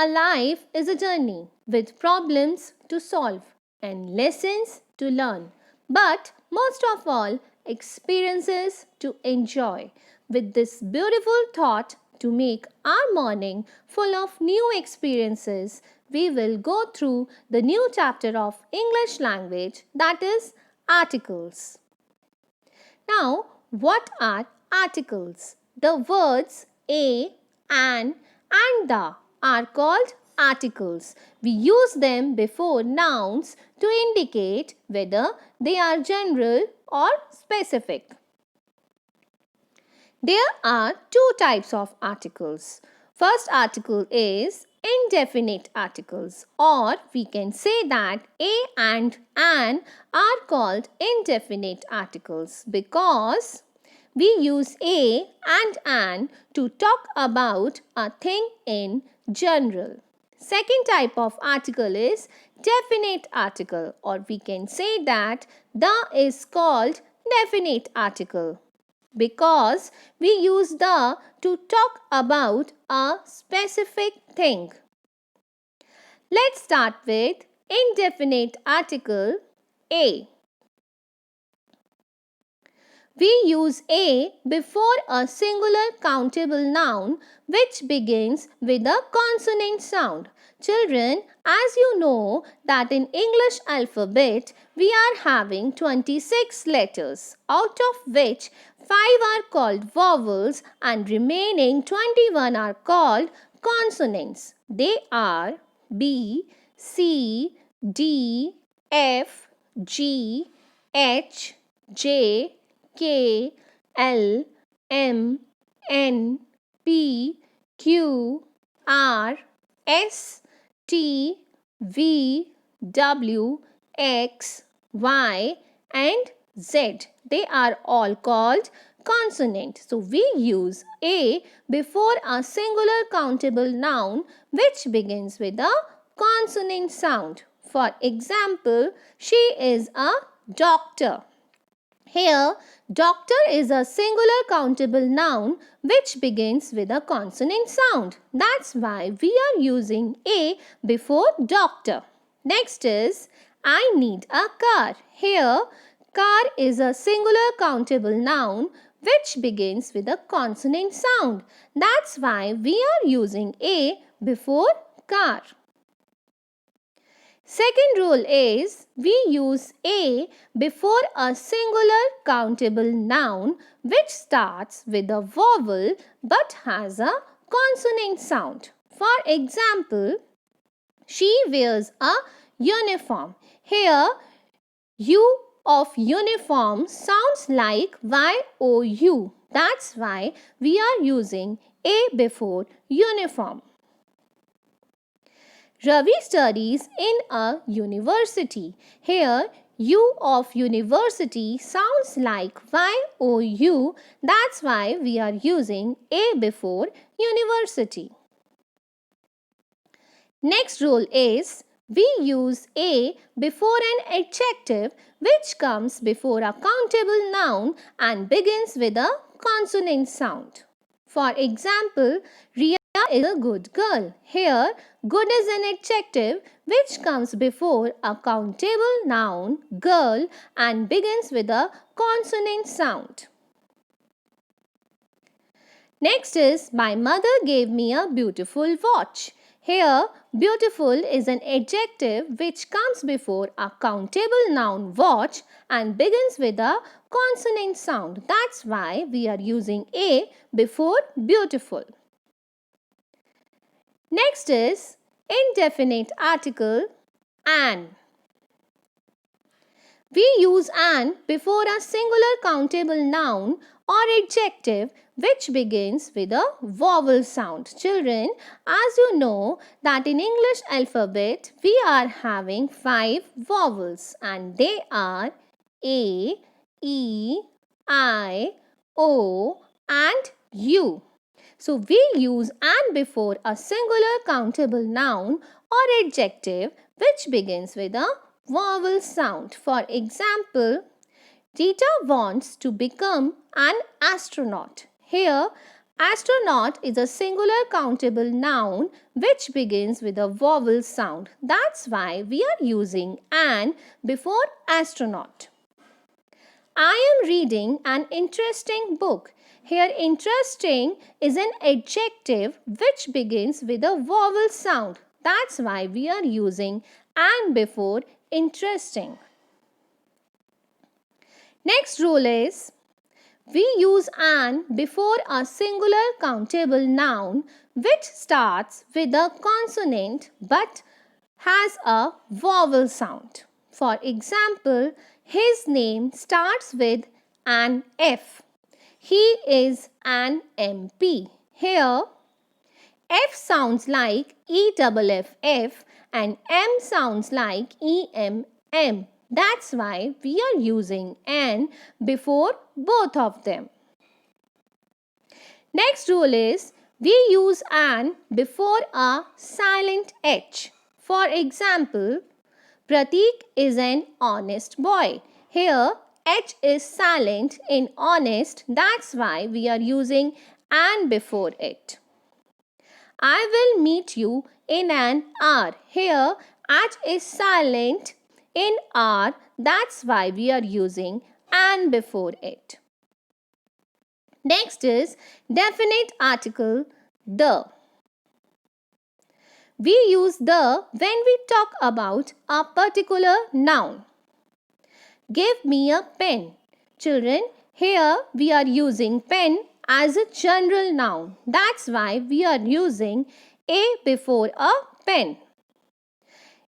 A life is a journey with problems to solve and lessons to learn, but most of all, experiences to enjoy. With this beautiful thought to make our morning full of new experiences, we will go through the new chapter of English language, that is articles. Now, what are articles? The words a, an, and the are called articles. We use them before nouns to indicate whether they are general or specific. There are two types of articles. First article is indefinite articles, or we can say that a and an are called indefinite articles because we use a and an to talk about a thing in general. Second type of article is definite article, or we can say that the is called definite article because we use the to talk about a specific thing. Let's start with indefinite article a. We use a before a singular countable noun which begins with a consonant sound. Children, as you know that in English alphabet we are having 26 letters, out of which 5 are called vowels and remaining 21 are called consonants. They are B, C, D, F, G, H, J, K, L, M, N, P, Q, R, S, T, V, W, X, Y, and Z. They are all called consonant. So we use a before a singular countable noun which begins with a consonant sound. For example, she is a doctor. Here, doctor is a singular countable noun which begins with a consonant sound. That's why we are using a before doctor. Next is, I need a car. Here, car is a singular countable noun which begins with a consonant sound. That's why we are using a before car. Second rule is we use a before a singular countable noun which starts with a vowel but has a consonant sound. For example, she wears a uniform. Here, U of uniform sounds like Y-O-U. That's why we are using a before uniform. Ravi studies in a university. Here, U of university sounds like Y-O-U. That's why we are using a before university. Next rule is we use a before an adjective which comes before a countable noun and begins with a consonant sound. For example, Riya is a good girl. Here, good is an adjective which comes before a countable noun, girl, and begins with a consonant sound. Next is, my mother gave me a beautiful watch. Here, beautiful is an adjective which comes before a countable noun watch and begins with a consonant sound. That's why we are using a before beautiful. Next is indefinite article an. We use an before a singular countable noun or adjective which begins with a vowel sound. Children, as you know that in English alphabet we are having 5 vowels and they are A, E, I, O and U. So we use an before a singular countable noun or adjective which begins with a vowel sound. For example, Rita wants to become an astronaut. Here, Astronaut is a singular countable noun which begins with a vowel sound. That's why we are using an before astronaut. I am reading an interesting book. Here, interesting is an adjective which begins with a vowel sound. That's why we are using an before interesting. Next rule is we use an before a singular countable noun which starts with a consonant but has a vowel sound. For example, his name starts with an F. He is an MP. Here, F sounds like EFFF and M sounds like EMM. That's why we are using an before both of them. Next rule is we use an before a silent H. For example, Pratik is an honest boy. Here, H is silent in honest. That's why we are using an before it. I will meet you in an hour. Here, H is silent in hour. That's why we are using an before it. Next is definite article the. We use the when we talk about a particular noun. Give me a pen. Children, here we are using pen as a general noun. That's why we are using a before a pen.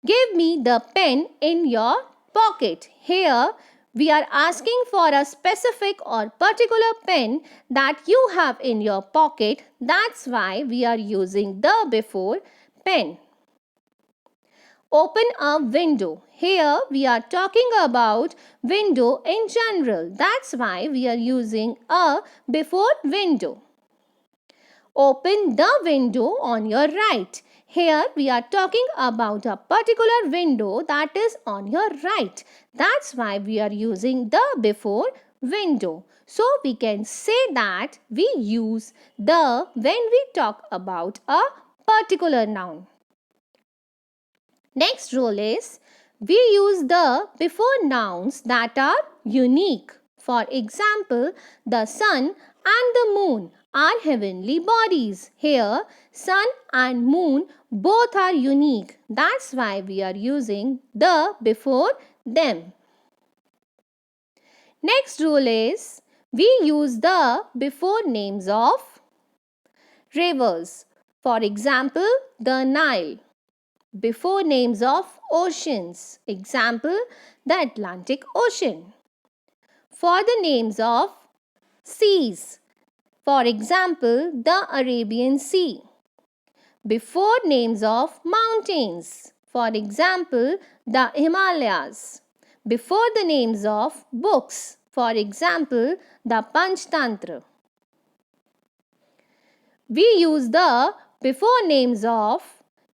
Give me the pen in your pocket. Here we are asking for a specific or particular pen that you have in your pocket. That's why we are using the before pen. Open a window. Here we are talking about window in general. That's why we are using a before window. Open the window on your right. Here we are talking about a particular window that is on your right. That's why we are using the before window. So we can say that we use the when we talk about a particular noun. Next rule is we use the before nouns that are unique. For example, the sun and the moon are heavenly bodies. Here, sun and moon both are unique. That's why we are using the before them. Next rule is we use the before names of rivers. For example, the Nile. Before names of oceans. Example, the Atlantic Ocean. For the names of seas. For example, the Arabian Sea. Before names of mountains. For example, the Himalayas. Before the names of books. For example, the Panchtantra. We use the before names of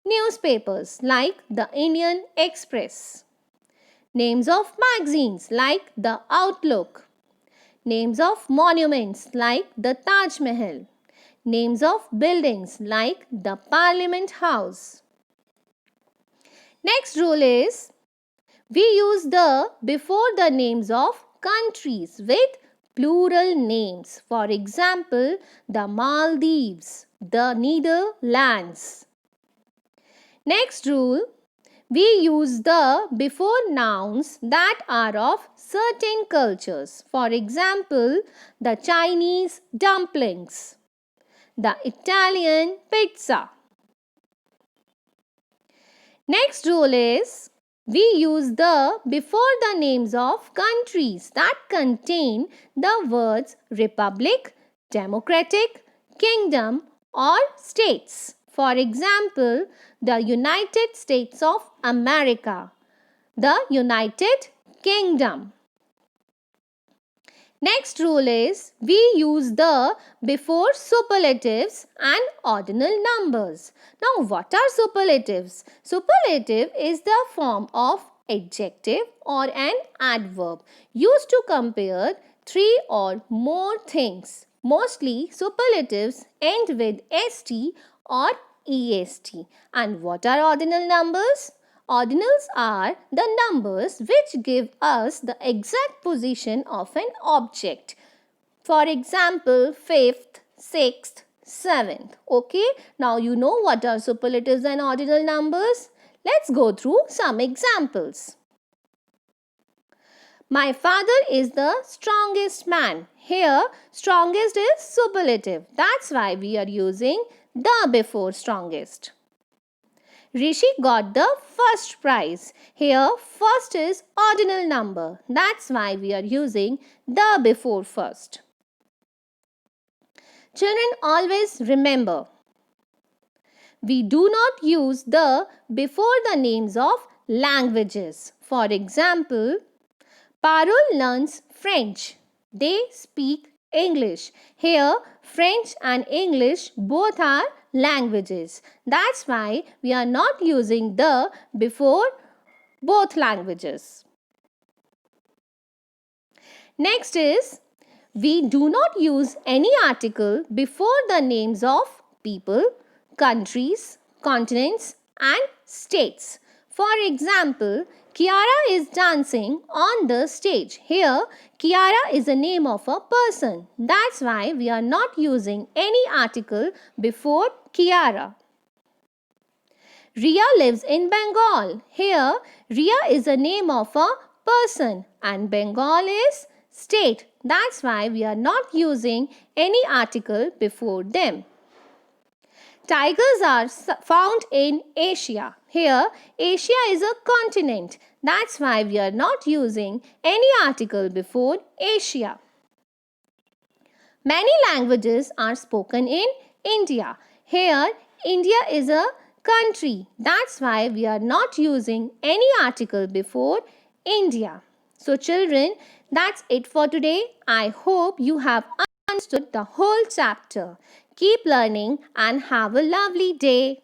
newspapers like the Indian Express. Names of magazines like the Outlook. Names of monuments like the Taj Mahal. Names of buildings like the Parliament House. Next rule is we use the before the names of countries with plural names. For example, the Maldives, the Netherlands. Next rule, we use the before nouns that are of certain cultures. For example, the Chinese dumplings, the Italian pizza. Next rule is we use the before the names of countries that contain the words republic, democratic, kingdom or states. For example, the United States of America, the United Kingdom. Next rule is we use the before superlatives and ordinal numbers. Now what are superlatives? Superlative is the form of adjective or an adverb used to compare three or more things. Mostly superlatives end with st or est. And what are ordinal numbers? Ordinals are the numbers which give us the exact position of an object. For example, 5th, 6th, 7th. Okay, now you know what are superlatives and ordinal numbers. Let's go through some examples. My father is the strongest man. Here, strongest is superlative. That's why we are using the before strongest. Rishi got the first prize. Here, first is ordinal number. That's why we are using the before first. Children, always remember, we do not use the before the names of languages. For example, Parul learns French. They speak English. Here, French and English both are languages. That's why we are not using the before both languages. Next is, we do not use any article before the names of people, countries, continents and states. For example, Kiara is dancing on the stage. Here, Kiara is a name of a person. That's why we are not using any article before Kiara. Ria lives in Bengal. Here, Ria is a name of a person and Bengal is state. That's why we are not using any article before them. Tigers are found in Asia. Here, Asia is a continent. That's why we are not using any article before Asia. Many languages are spoken in India. Here, India is a country. That's why we are not using any article before India. So children, that's it for today. I hope you have understood the whole chapter. Keep learning and have a lovely day.